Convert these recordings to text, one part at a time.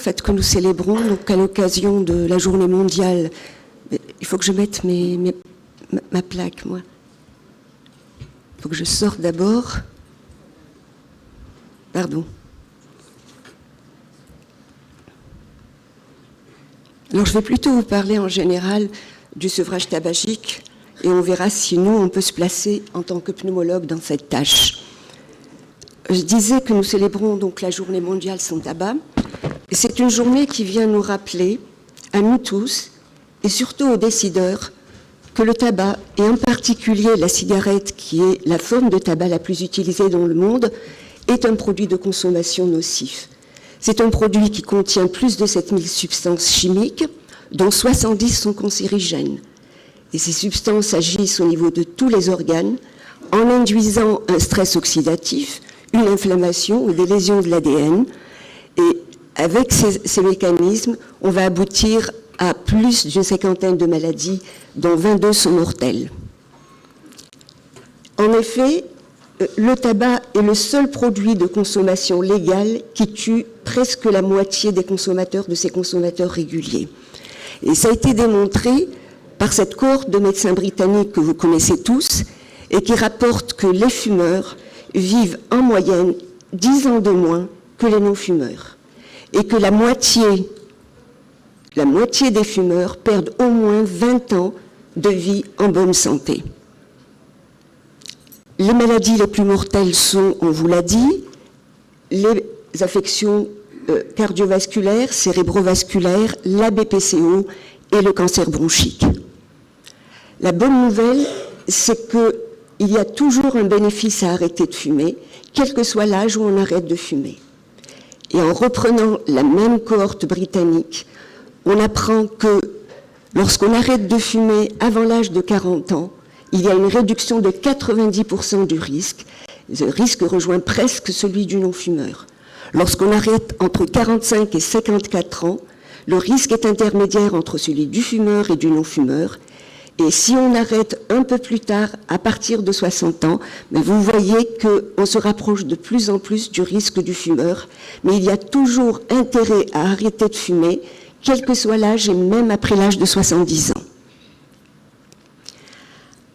fait, que nous célébrons donc, à l'occasion de la journée mondiale. Il faut que je mette ma plaque, moi. Il faut que je sorte d'abord. Pardon. Alors, je vais plutôt vous parler en général du sevrage tabagique et on verra si nous, on peut se placer en tant que pneumologue dans cette tâche. Je disais que nous célébrons donc la journée mondiale sans tabac. Et c'est une journée qui vient nous rappeler, à nous tous, et surtout aux décideurs, que le tabac, et en particulier la cigarette, qui est la forme de tabac la plus utilisée dans le monde, est un produit de consommation nocif. C'est un produit qui contient plus de 7000 substances chimiques, dont 70 sont cancérigènes. Et ces substances agissent au niveau de tous les organes, en induisant un stress oxydatif, une inflammation ou des lésions de l'ADN. Et avec ces mécanismes, on va aboutir à plus d'une 50aine de maladies, dont 22 sont mortelles. En effet, le tabac est le seul produit de consommation légale qui tue presque la moitié des consommateurs, de ces consommateurs réguliers. Et ça a été démontré par cette cohorte de médecins britanniques que vous connaissez tous et qui rapporte que les fumeurs vivent en moyenne 10 ans de moins que les non-fumeurs et que la moitié des fumeurs perdent au moins 20 ans de vie en bonne santé. Les maladies les plus mortelles sont, on vous l'a dit, les affections cardiovasculaires, cérébrovasculaires, la BPCO et le cancer bronchique. La bonne nouvelle, c'est qu'il y a toujours un bénéfice à arrêter de fumer, quel que soit l'âge où on arrête de fumer. Et en reprenant la même cohorte britannique, on apprend que lorsqu'on arrête de fumer avant l'âge de 40 ans, il y a une réduction de 90% du risque. Le risque rejoint presque celui du non-fumeur. Lorsqu'on arrête entre 45 et 54 ans, le risque est intermédiaire entre celui du fumeur et du non-fumeur. Et si on arrête un peu plus tard, à partir de 60 ans, vous voyez qu'on se rapproche de plus en plus du risque du fumeur. Mais il y a toujours intérêt à arrêter de fumer, quel que soit l'âge et même après l'âge de 70 ans.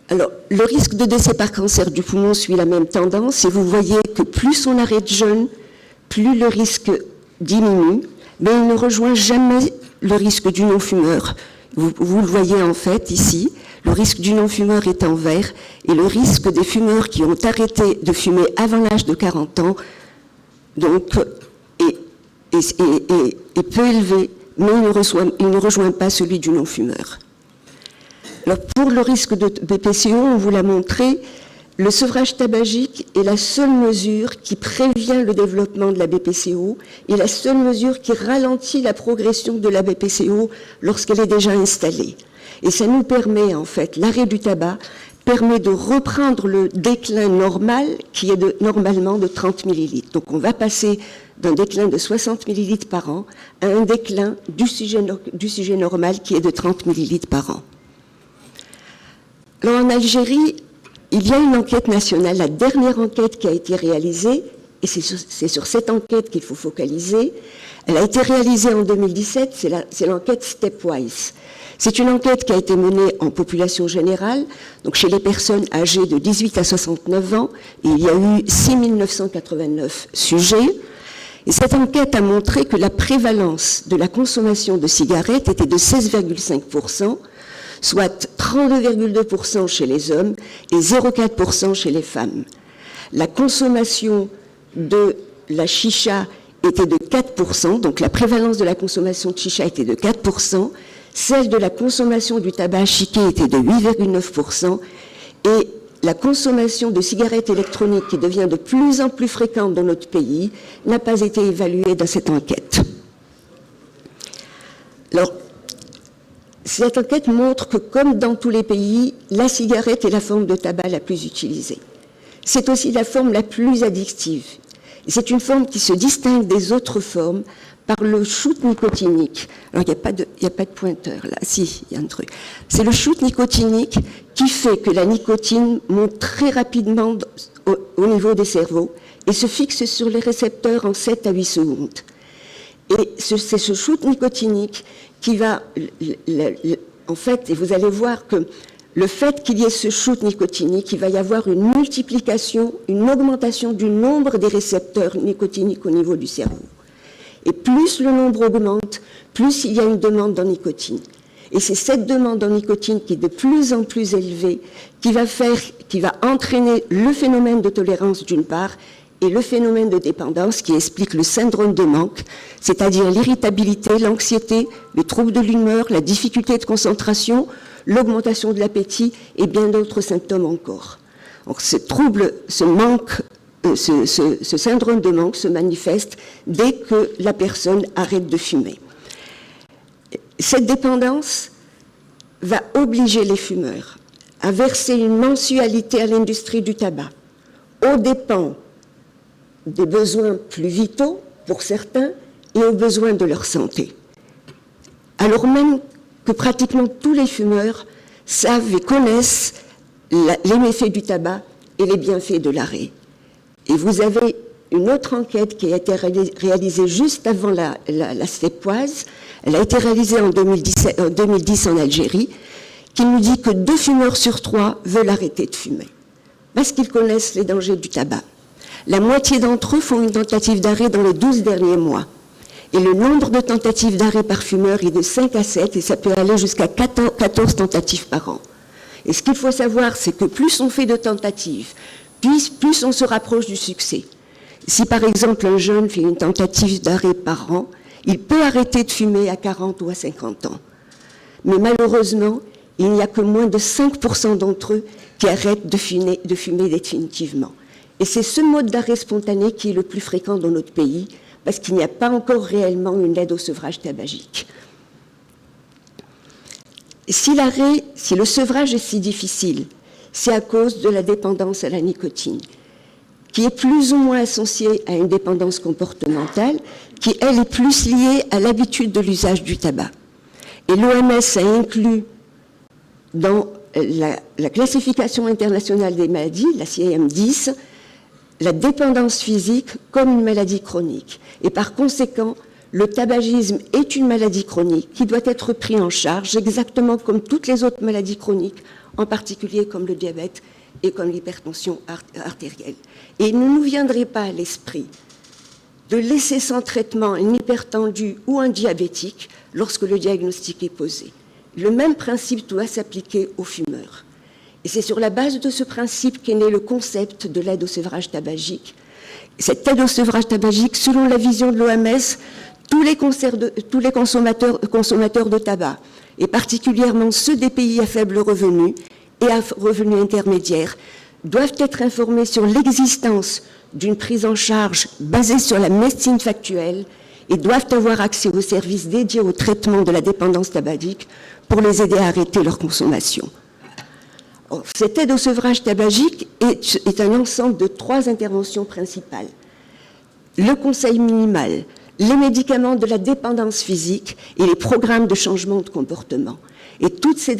Alors, le risque de décès par cancer du poumon suit la même tendance et vous voyez que plus on arrête jeune, plus le risque diminue, mais il ne rejoint jamais le risque du non-fumeur. Vous le voyez en fait ici, le risque du non-fumeur est en vert et le risque des fumeurs qui ont arrêté de fumer avant l'âge de 40 ans donc, est peu élevé, mais il ne rejoint pas celui du non-fumeur. Alors, pour le risque de BPCO, on vous l'a montré, le sevrage tabagique est la seule mesure qui prévient le développement de la BPCO et la seule mesure qui ralentit la progression de la BPCO lorsqu'elle est déjà installée. Et ça nous permet, en fait, l'arrêt du tabac permet de reprendre le déclin normal qui est normalement de 30 millilitres. Donc on va passer d'un déclin de 60 millilitres par an à un déclin du sujet normal qui est de 30 millilitres par an. Alors en Algérie, il y a une enquête nationale, la dernière enquête qui a été réalisée, et c'est sur cette enquête qu'il faut focaliser. Elle a été réalisée en 2017, c'est l'enquête Stepwise. C'est une enquête qui a été menée en population générale, donc chez les personnes âgées de 18 à 69 ans, et il y a eu 6 989 sujets. Et cette enquête a montré que la prévalence de la consommation de cigarettes était de 16,5%, soit 32,2% chez les hommes et 0,4% chez les femmes. La consommation de la chicha était de 4%, donc la prévalence de la consommation de chicha était de 4%, celle de la consommation du tabac chiqué était de 8,9%, et la consommation de cigarettes électroniques, qui devient de plus en plus fréquente dans notre pays, n'a pas été évaluée dans cette enquête. Alors, cette enquête montre que, comme dans tous les pays, la cigarette est la forme de tabac la plus utilisée. C'est aussi la forme la plus addictive. C'est une forme qui se distingue des autres formes par le shoot nicotinique. Alors, il n'y a pas de pointeur, là. Si, il y a un truc. C'est le shoot nicotinique qui fait que la nicotine monte très rapidement au niveau des cerveaux et se fixe sur les récepteurs en 7 à 8 secondes. Et c'est ce shoot nicotinique qui va, en fait, et vous allez voir que le fait qu'il y ait ce shoot nicotinique, il va y avoir une multiplication, une augmentation du nombre des récepteurs nicotiniques au niveau du cerveau. Et plus le nombre augmente, plus il y a une demande en nicotine. Et c'est cette demande en nicotine qui est de plus en plus élevée qui va entraîner le phénomène de tolérance d'une part et le phénomène de dépendance qui explique le syndrome de manque, c'est-à-dire l'irritabilité, l'anxiété, les troubles de l'humeur, la difficulté de concentration, l'augmentation de l'appétit et bien d'autres symptômes encore. Donc ce trouble, ce syndrome de manque se manifeste dès que la personne arrête de fumer. Cette dépendance va obliger les fumeurs à verser une mensualité à l'industrie du tabac, aux dépens des besoins plus vitaux pour certains et aux besoins de leur santé. Alors même que pratiquement tous les fumeurs savent et connaissent les méfaits du tabac et les bienfaits de l'arrêt. Et vous avez une autre enquête qui a été réalisée juste avant la Stepwise. Elle a été réalisée en 2010 en Algérie, qui nous dit que 2 fumeurs sur 3 veulent arrêter de fumer, parce qu'ils connaissent les dangers du tabac. La moitié d'entre eux font une tentative d'arrêt dans les 12 derniers mois. Et le nombre de tentatives d'arrêt par fumeur est de 5 à 7, et ça peut aller jusqu'à 14 tentatives par an. Et ce qu'il faut savoir, c'est que plus on fait de tentatives, plus on se rapproche du succès. Si par exemple un jeune fait une tentative d'arrêt par an, il peut arrêter de fumer à 40 ou à 50 ans. Mais malheureusement, il n'y a que moins de 5% d'entre eux qui arrêtent de fumer définitivement. Et c'est ce mode d'arrêt spontané qui est le plus fréquent dans notre pays, parce qu'il n'y a pas encore réellement une aide au sevrage tabagique. Si le sevrage est si difficile, c'est à cause de la dépendance à la nicotine, qui est plus ou moins associée à une dépendance comportementale, qui, elle, est plus liée à l'habitude de l'usage du tabac. Et l'OMS a inclus dans la classification internationale des maladies, la CIM-10, la dépendance physique comme une maladie chronique. Et par conséquent, le tabagisme est une maladie chronique qui doit être prise en charge exactement comme toutes les autres maladies chroniques, en particulier comme le diabète et comme l'hypertension artérielle. Et il ne nous viendrait pas à l'esprit de laisser sans traitement un hypertendu ou un diabétique lorsque le diagnostic est posé. Le même principe doit s'appliquer aux fumeurs. Et c'est sur la base de ce principe qu'est né le concept de l'aide au sevrage tabagique. Cette aide au sevrage tabagique, selon la vision de l'OMS, tous les consommateurs de tabac, et particulièrement ceux des pays à faible revenu et à revenus intermédiaires, doivent être informés sur l'existence d'une prise en charge basée sur la médecine factuelle et doivent avoir accès aux services dédiés au traitement de la dépendance tabagique pour les aider à arrêter leur consommation. Cette aide au sevrage tabagique est un ensemble de 3 interventions principales. Le conseil minimal, les médicaments de la dépendance physique et les programmes de changement de comportement. Et toutes ces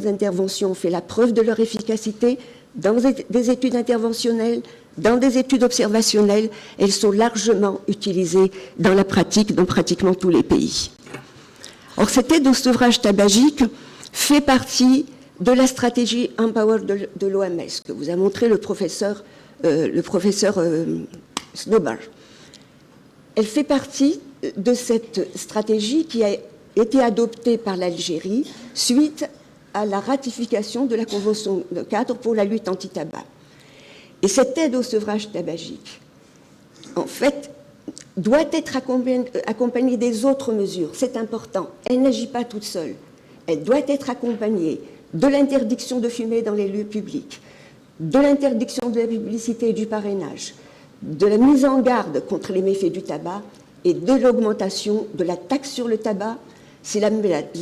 interventions ont fait la preuve de leur efficacité dans des études interventionnelles, dans des études observationnelles. Elles sont largement utilisées dans la pratique dans pratiquement tous les pays. Or, cette aide au sevrage tabagique fait partie de la stratégie Empower de l'OMS, que vous a montré le professeur Snowbar. Elle fait partie de cette stratégie qui a été adoptée par l'Algérie suite à la ratification de la Convention de cadre pour la lutte anti-tabac. Et cette aide au sevrage tabagique, en fait, doit être accompagnée des autres mesures. C'est important. Elle n'agit pas toute seule. Elle doit être accompagnée de l'interdiction de fumer dans les lieux publics, de l'interdiction de la publicité et du parrainage, de la mise en garde contre les méfaits du tabac et de l'augmentation de la taxe sur le tabac.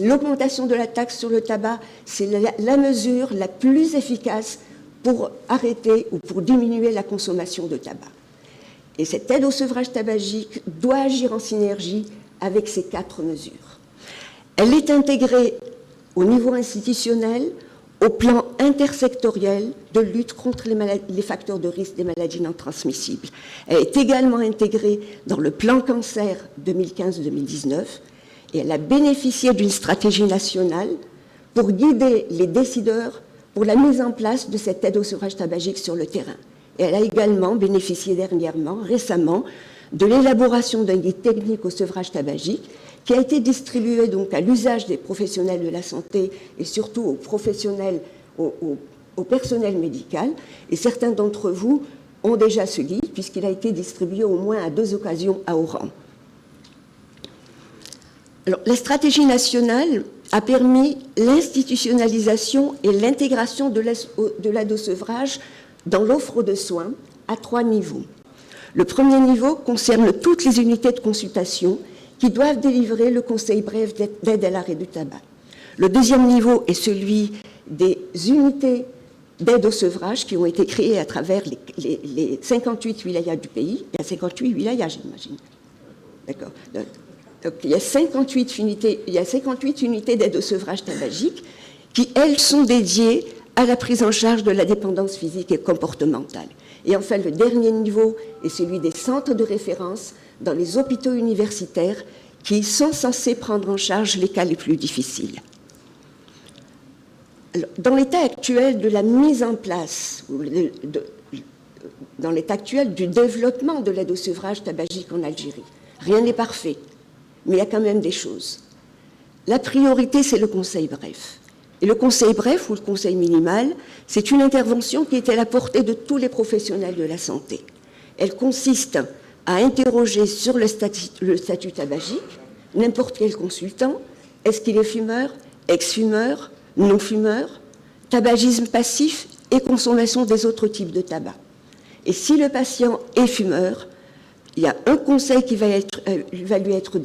L'augmentation de la taxe sur le tabac, c'est la mesure la plus efficace pour arrêter ou pour diminuer la consommation de tabac. Et cette aide au sevrage tabagique doit agir en synergie avec ces 4 mesures. Elle est intégrée au niveau institutionnel, au plan intersectorielle de lutte contre les facteurs de risque des maladies non transmissibles. Elle est également intégrée dans le plan cancer 2015-2019 et elle a bénéficié d'une stratégie nationale pour guider les décideurs pour la mise en place de cette aide au sevrage tabagique sur le terrain. Et elle a également bénéficié récemment, de l'élaboration d'un guide technique au sevrage tabagique qui a été distribué donc à l'usage des professionnels de la santé et surtout aux professionnels, au personnel médical. Et certains d'entre vous ont déjà ce guide puisqu'il a été distribué au moins à 2 occasions à Oran. Alors, la stratégie nationale a permis l'institutionnalisation et l'intégration de l'aide au sevrage dans l'offre de soins à 3 niveaux. Le premier niveau concerne toutes les unités de consultation qui doivent délivrer le conseil bref d'aide à l'arrêt du tabac. Le deuxième niveau est celui des unités d'aide au sevrage qui ont été créées à travers les 58 wilayas du pays. Il y a 58 wilayas, j'imagine. D'accord. Donc, il y a 58 unités d'aide au sevrage tabagique qui, elles, sont dédiées à la prise en charge de la dépendance physique et comportementale. Et enfin, le dernier niveau est celui des centres de référence dans les hôpitaux universitaires qui sont censés prendre en charge les cas les plus difficiles. Alors, dans l'état actuel de la mise en place, dans l'état actuel du développement de l'aide au sevrage tabagique en Algérie, rien n'est parfait, mais il y a quand même des choses. La priorité, c'est le conseil bref. Et le conseil bref ou le conseil minimal, c'est une intervention qui est à la portée de tous les professionnels de la santé. Elle consiste à interroger sur le statut tabagique n'importe quel consultant. Est-ce qu'il est fumeur, ex-fumeur, non-fumeur, tabagisme passif et consommation des autres types de tabac. Et si le patient est fumeur, il y a un conseil qui va lui être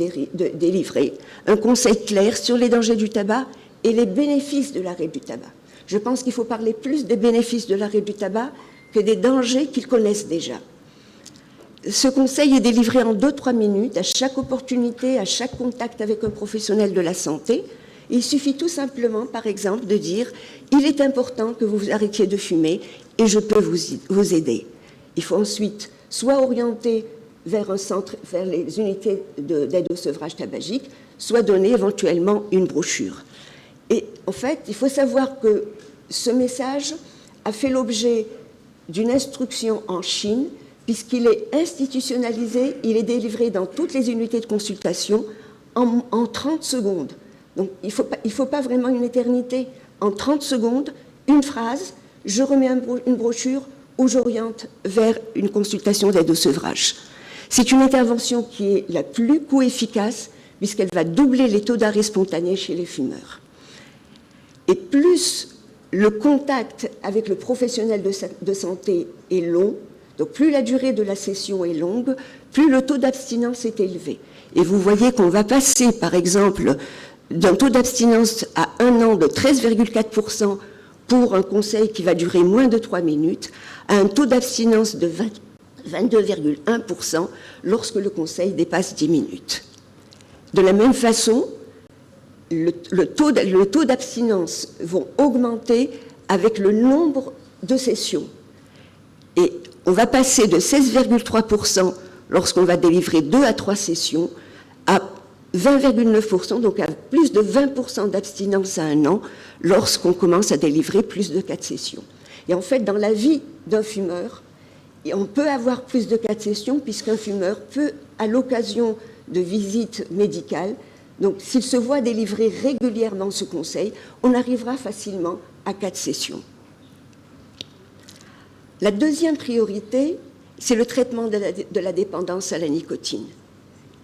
délivré, un conseil clair sur les dangers du tabac et les bénéfices de l'arrêt du tabac. Je pense qu'il faut parler plus des bénéfices de l'arrêt du tabac que des dangers qu'ils connaissent déjà. Ce conseil est délivré en 2-3 minutes, à chaque opportunité, à chaque contact avec un professionnel de la santé. Il suffit tout simplement, par exemple, de dire « Il est important que vous arrêtiez de fumer et je peux vous aider ». Il faut ensuite soit orienter vers un centre, vers les unités d'aide au sevrage tabagique, soit donner éventuellement une brochure. Et en fait, il faut savoir que ce message a fait l'objet d'une instruction en Chine, puisqu'il est institutionnalisé, il est délivré dans toutes les unités de consultation en 30 secondes. Donc il faut pas vraiment une éternité. En 30 secondes, une phrase, je remets une brochure ou j'oriente vers une consultation d'aide au sevrage. C'est une intervention qui est la plus coût-efficace, puisqu'elle va doubler les taux d'arrêt spontané chez les fumeurs. Et plus le contact avec le professionnel de santé est long, donc plus la durée de la session est longue, plus le taux d'abstinence est élevé. Et vous voyez qu'on va passer, par exemple, d'un taux d'abstinence à 1 an de 13,4% pour un conseil qui va durer moins de 3 minutes, à un taux d'abstinence de 22,1% lorsque le conseil dépasse 10 minutes. De la même façon, le taux d'abstinence vont augmenter avec le nombre de sessions. Et on va passer de 16,3% lorsqu'on va délivrer 2 à 3 sessions à 20,9%, donc à plus de 20% d'abstinence à 1 an lorsqu'on commence à délivrer plus de 4 sessions. Et en fait, dans la vie d'un fumeur, on peut avoir plus de 4 sessions puisqu'un fumeur peut, à l'occasion de visites médicales, donc s'il se voit délivrer régulièrement ce conseil, on arrivera facilement à 4 sessions. La deuxième priorité, c'est le traitement de la dépendance à la nicotine.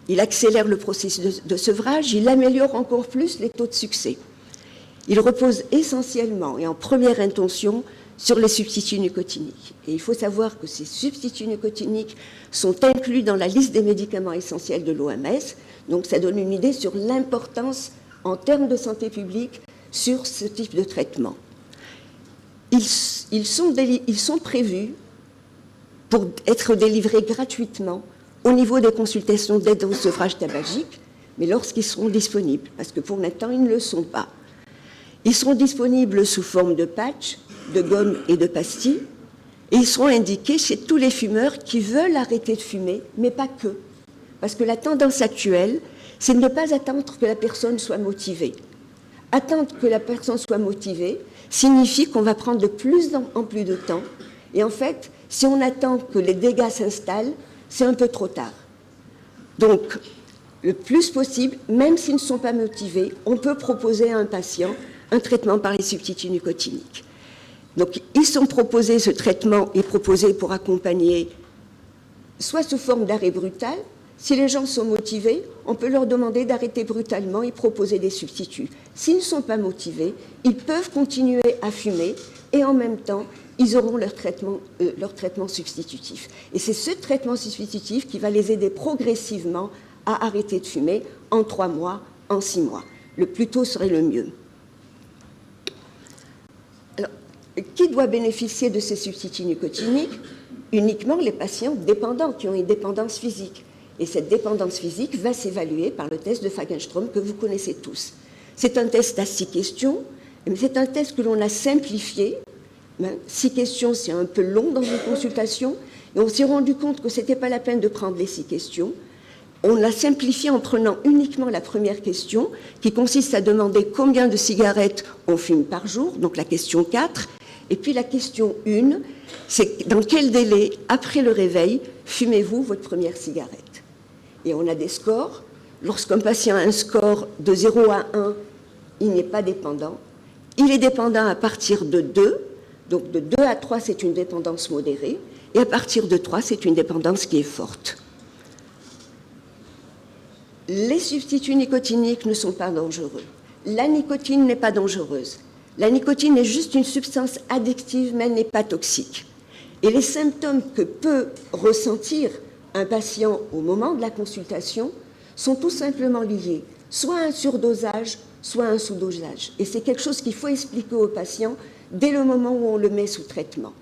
Il accélère le processus de sevrage, il améliore encore plus les taux de succès. Il repose essentiellement et en première intention sur les substituts nicotiniques. Et il faut savoir que ces substituts nicotiniques sont inclus dans la liste des médicaments essentiels de l'OMS. Donc ça donne une idée sur l'importance en termes de santé publique sur ce type de traitement. Ils sont prévus pour être délivrés gratuitement au niveau des consultations d'aide au sevrage tabagique, mais lorsqu'ils seront disponibles, parce que pour l'instant, ils ne le sont pas. Ils seront disponibles sous forme de patch, de gomme et de pastilles, et ils seront indiqués chez tous les fumeurs qui veulent arrêter de fumer, mais pas que. Parce que la tendance actuelle, c'est de ne pas attendre que la personne soit motivée. Attendre que la personne soit motivée signifie qu'on va prendre de plus en plus de temps. Et en fait, si on attend que les dégâts s'installent, c'est un peu trop tard. Donc, le plus possible, même s'ils ne sont pas motivés, on peut proposer à un patient un traitement par les substituts nicotiniques. Donc, ils sont proposés, ce traitement est proposé pour accompagner, soit sous forme d'arrêt brutal. Si les gens sont motivés, on peut leur demander d'arrêter brutalement et proposer des substituts. S'ils ne sont pas motivés, ils peuvent continuer à fumer et en même temps, ils auront leur traitement substitutif. Et c'est ce traitement substitutif qui va les aider progressivement à arrêter de fumer en 3 mois, en 6 mois. Le plus tôt serait le mieux. Alors, qui doit bénéficier de ces substituts nicotiniques? Uniquement les patients dépendants qui ont une dépendance physique. Et cette dépendance physique va s'évaluer par le test de Fagenström que vous connaissez tous. C'est un test à 6 questions, mais c'est un test que l'on a simplifié. 6 questions, c'est un peu long dans une consultation, et on s'est rendu compte que ce n'était pas la peine de prendre les 6 questions. On l'a simplifié en prenant uniquement la première question, qui consiste à demander combien de cigarettes on fume par jour, donc la question 4, et puis la question 1, c'est dans quel délai, après le réveil, fumez-vous votre première cigarette? Et on a des scores. Lorsqu'un patient a un score de 0 à 1, il n'est pas dépendant. Il est dépendant à partir de 2. Donc de 2 à 3, c'est une dépendance modérée. Et à partir de 3, c'est une dépendance qui est forte. Les substituts nicotiniques ne sont pas dangereux. La nicotine n'est pas dangereuse. La nicotine est juste une substance addictive, mais elle n'est pas toxique. Et les symptômes que peut ressentir un patient au moment de la consultation sont tout simplement liés soit à un surdosage, soit à un sous-dosage. Et c'est quelque chose qu'il faut expliquer au patient dès le moment où on le met sous traitement.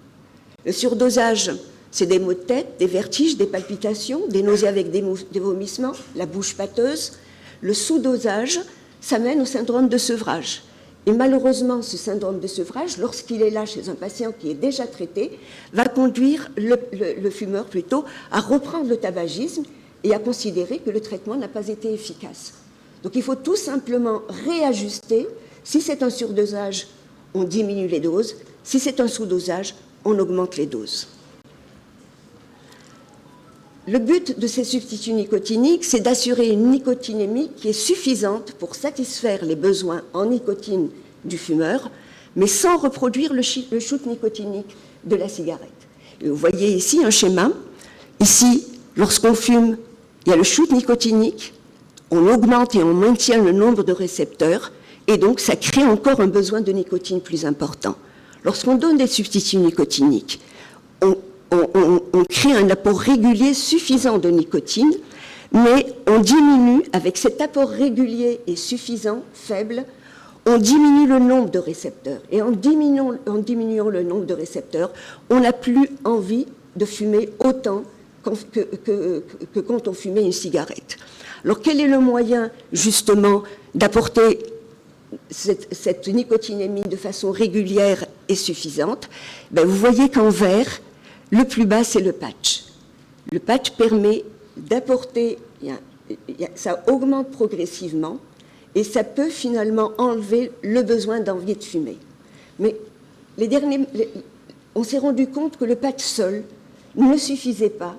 Le surdosage, c'est des maux de tête, des vertiges, des palpitations, des nausées avec des vomissements, la bouche pâteuse. Le sous-dosage, ça mène au syndrome de sevrage. Et malheureusement, ce syndrome de sevrage, lorsqu'il est là chez un patient qui est déjà traité, va conduire le fumeur plutôt à reprendre le tabagisme et à considérer que le traitement n'a pas été efficace. Donc il faut tout simplement réajuster. Si c'est un surdosage, on diminue les doses. Si c'est un sous-dosage, on augmente les doses. Le but de ces substituts nicotiniques, c'est d'assurer une nicotinémie qui est suffisante pour satisfaire les besoins en nicotine du fumeur, mais sans reproduire le shoot nicotinique de la cigarette. Et vous voyez ici un schéma. Ici, lorsqu'on fume, il y a le shoot nicotinique, on augmente et on maintient le nombre de récepteurs, et donc ça crée encore un besoin de nicotine plus important. Lorsqu'on donne des substituts nicotiniques, on crée un apport régulier suffisant de nicotine, mais on diminue, avec cet apport régulier et suffisant, faible, on diminue le nombre de récepteurs. Et en diminuant le nombre de récepteurs, on n'a plus envie de fumer autant que quand on fumait une cigarette. Alors quel est le moyen, justement, d'apporter cette nicotinémie de façon régulière et suffisante? Vous voyez qu'en vert, le plus bas, c'est le patch. Le patch permet d'apporter, ça augmente progressivement et ça peut finalement enlever le besoin d'envie de fumer. Mais on s'est rendu compte que le patch seul ne suffisait pas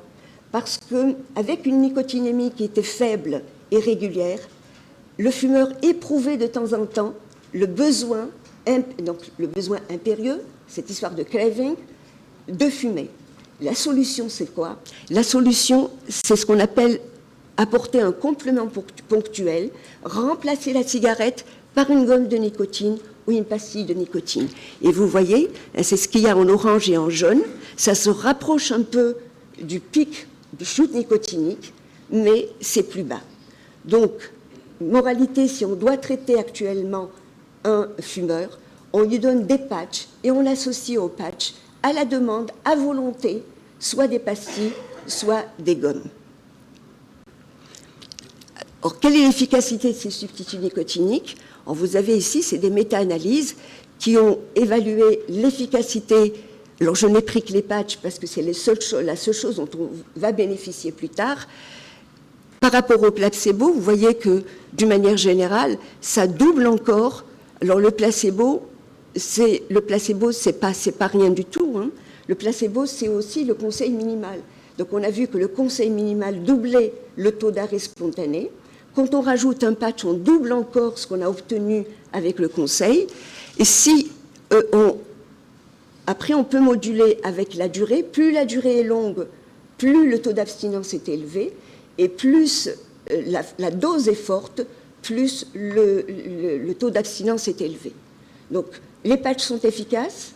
parce qu'avec une nicotinémie qui était faible et régulière, le fumeur éprouvait de temps en temps le besoin impérieux, cette histoire de craving, de fumer. La solution, c'est quoi? La solution, c'est ce qu'on appelle apporter un complément ponctuel, remplacer la cigarette par une gomme de nicotine ou une pastille de nicotine. Et vous voyez, c'est ce qu'il y a en orange et en jaune, ça se rapproche un peu du pic du shoot nicotinique, mais c'est plus bas. Donc, moralité, si on doit traiter actuellement un fumeur, on lui donne des patchs et on l'associe aux patchs à la demande, à volonté, soit des pastilles, soit des gommes. Or, quelle est l'efficacité de ces substituts nicotiniques? Alors, vous avez ici, c'est des méta-analyses qui ont évalué l'efficacité. Alors, je n'ai pris que les patchs parce que c'est la seule chose dont on va bénéficier plus tard. Par rapport au placebo, vous voyez que, d'une manière générale, ça double encore. Alors, le placebo, c'est pas rien du tout, hein. Le placebo, c'est aussi le conseil minimal. Donc, on a vu que le conseil minimal doublait le taux d'arrêt spontané. Quand on rajoute un patch, on double encore ce qu'on a obtenu avec le conseil. Et si après, on peut moduler avec la durée. Plus la durée est longue, plus le taux d'abstinence est élevé. Et plus la dose est forte, plus le taux d'abstinence est élevé. Donc, les patchs sont efficaces.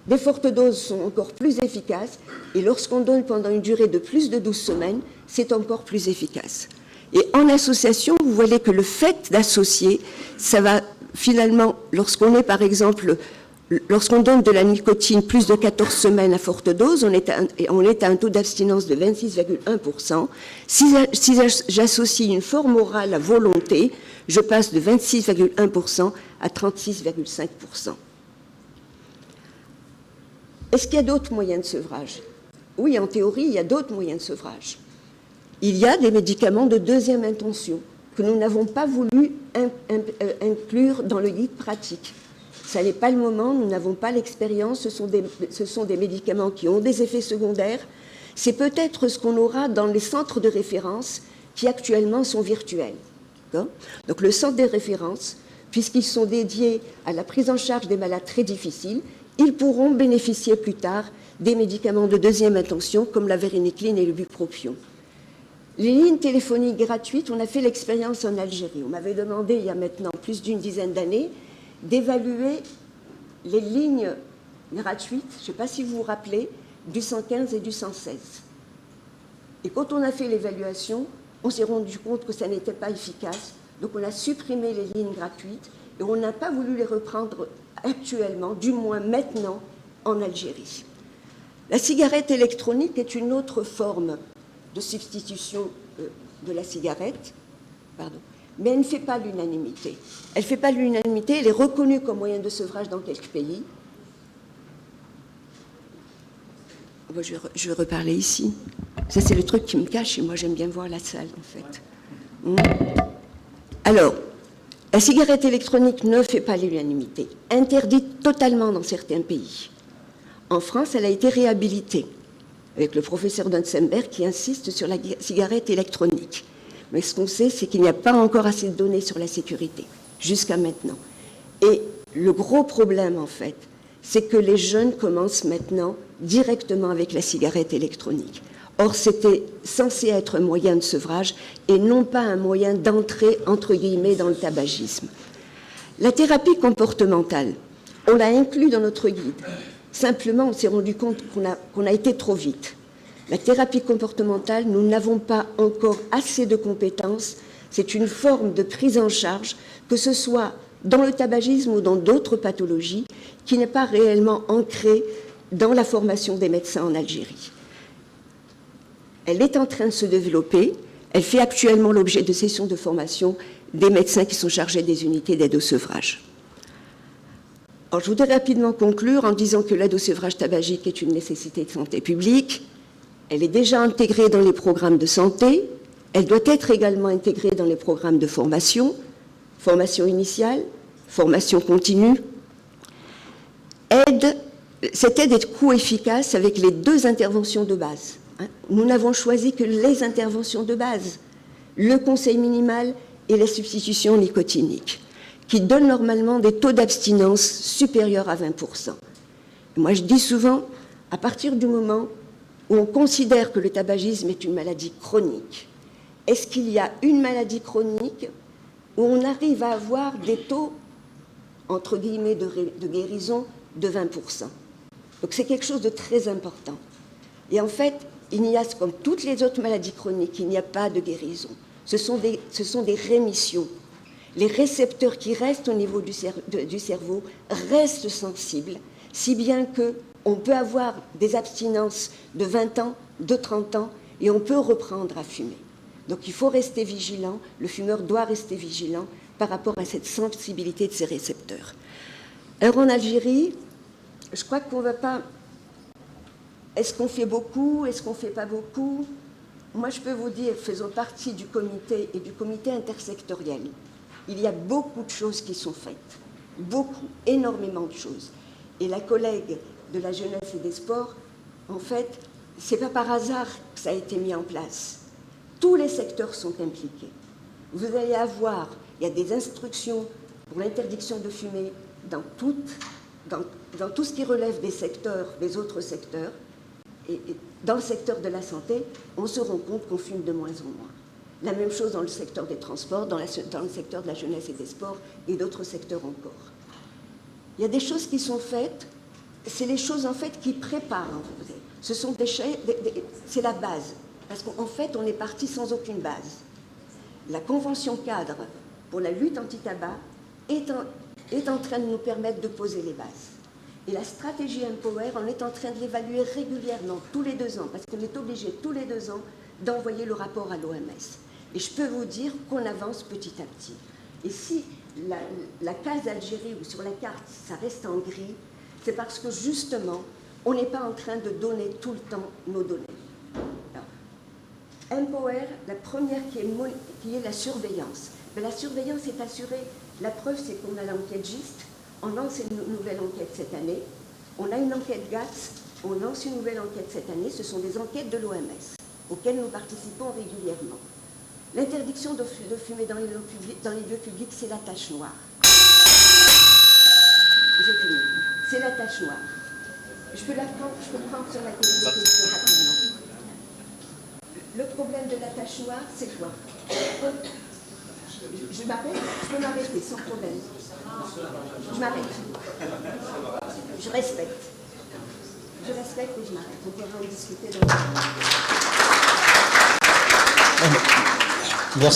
Des fortes doses sont encore plus efficaces. Et lorsqu'on donne pendant une durée de plus de 12 semaines, c'est encore plus efficace. Et en association, vous voyez que le fait d'associer, ça va finalement, lorsqu'on est par exemple, lorsqu'on donne de la nicotine plus de 14 semaines à forte dose, on est à un taux d'abstinence de 26,1%. Si j'associe une forme orale à volonté, je passe de 26,1% à 36,5%. Est-ce qu'il y a d'autres moyens de sevrage? Oui, en théorie, il y a d'autres moyens de sevrage. Il y a des médicaments de deuxième intention que nous n'avons pas voulu inclure dans le guide pratique. Ça n'est pas le moment, nous n'avons pas l'expérience, ce sont des médicaments qui ont des effets secondaires. C'est peut-être ce qu'on aura dans les centres de référence qui actuellement sont virtuels. Donc le centre de référence, puisqu'ils sont dédiés à la prise en charge des malades très difficiles, ils pourront bénéficier plus tard des médicaments de deuxième intention comme la varenicline et le bupropion. Les lignes téléphoniques gratuites, on a fait l'expérience en Algérie. On m'avait demandé il y a maintenant plus d'une dizaine d'années d'évaluer les lignes gratuites, je ne sais pas si vous vous rappelez, du 115 et du 116. Et quand on a fait l'évaluation, on s'est rendu compte que ça n'était pas efficace. Donc on a supprimé les lignes gratuites et on n'a pas voulu les reprendre actuellement, du moins maintenant, en Algérie. La cigarette électronique est une autre forme de substitution de la cigarette, mais elle ne fait pas l'unanimité. Elle ne fait pas l'unanimité, elle est reconnue comme moyen de sevrage dans quelques pays. Je vais reparler ici. Ça, c'est le truc qui me cache, et moi, j'aime bien voir la salle, en fait. Alors, la cigarette électronique ne fait pas l'unanimité, interdite totalement dans certains pays. En France, elle a été réhabilitée, avec le professeur Dunsenberg qui insiste sur la cigarette électronique. Mais ce qu'on sait, c'est qu'il n'y a pas encore assez de données sur la sécurité, jusqu'à maintenant. Et le gros problème, en fait, c'est que les jeunes commencent maintenant directement avec la cigarette électronique. Or, c'était censé être un moyen de sevrage et non pas un moyen d'entrer, entre guillemets, dans le tabagisme. La thérapie comportementale, on l'a inclus dans notre guide. Simplement, on s'est rendu compte qu'on a été trop vite. La thérapie comportementale, nous n'avons pas encore assez de compétences. C'est une forme de prise en charge, que ce soit dans le tabagisme ou dans d'autres pathologies, qui n'est pas réellement ancrée dans la formation des médecins en Algérie. Elle est en train de se développer. Elle fait actuellement l'objet de sessions de formation des médecins qui sont chargés des unités d'aide au sevrage. Alors, je voudrais rapidement conclure en disant que l'aide au sevrage tabagique est une nécessité de santé publique. Elle est déjà intégrée dans les programmes de santé. Elle doit être également intégrée dans les programmes de formation, formation initiale, formation continue. Cette aide est coût-efficace avec les deux interventions de base. Nous n'avons choisi que les interventions de base, le conseil minimal et la substitution nicotinique, qui donnent normalement des taux d'abstinence supérieurs à 20%. Moi, je dis souvent, à partir du moment où on considère que le tabagisme est une maladie chronique, est-ce qu'il y a une maladie chronique où on arrive à avoir des taux, entre guillemets, de guérison de 20%? Donc c'est quelque chose de très important. Et en fait, il n'y a, comme toutes les autres maladies chroniques, il n'y a pas de guérison. Ce sont des rémissions. Les récepteurs qui restent au niveau du cerveau restent sensibles, si bien qu'on peut avoir des abstinences de 20 ans, de 30 ans, et on peut reprendre à fumer. Donc il faut rester vigilant, le fumeur doit rester vigilant par rapport à cette sensibilité de ces récepteurs. Alors en Algérie, je crois qu'on ne va pas... Est-ce qu'on fait beaucoup? Est-ce qu'on ne fait pas beaucoup? Moi, je peux vous dire, faisant partie du comité et du comité intersectoriel, il y a beaucoup de choses qui sont faites. Beaucoup, énormément de choses. Et la collègue de la jeunesse et des sports, en fait, ce n'est pas par hasard que ça a été mis en place. Tous les secteurs sont impliqués. Vous allez avoir, il y a des instructions pour l'interdiction de fumer dans tout ce qui relève des secteurs, des autres secteurs. Et dans le secteur de la santé, on se rend compte qu'on fume de moins en moins. La même chose dans le secteur des transports, dans le secteur de la jeunesse et des sports et d'autres secteurs encore. Il y a des choses qui sont faites, c'est les choses en fait qui préparent. Ce sont c'est la base, parce qu'en fait on est parti sans aucune base. La convention cadre pour la lutte anti-tabac est en train de nous permettre de poser les bases. Et la stratégie Empower, on est en train de l'évaluer régulièrement, tous les 2 ans, parce qu'on est obligé tous les 2 ans d'envoyer le rapport à l'OMS. Et je peux vous dire qu'on avance petit à petit. Et si la case Algérie, ou sur la carte, ça reste en gris, c'est parce que justement, on n'est pas en train de donner tout le temps nos données. Alors, Empower, la première qui est la surveillance. Mais la surveillance est assurée. La preuve, c'est qu'on a l'enquête GIST. On lance une nouvelle enquête cette année. On a une enquête GATS. On lance une nouvelle enquête cette année. Ce sont des enquêtes de l'OMS auxquelles nous participons régulièrement. L'interdiction de fumer dans les lieux publics, c'est la tache noire. J'ai fini. C'est la tache noire. Je peux prendre sur la question rapidement. Le problème de la tache noire, c'est quoi? Je m'arrête? Je peux m'arrêter sans problème. Je m'arrête. Je respecte. Je respecte et je m'arrête. On pourra en discuter dans le... Merci.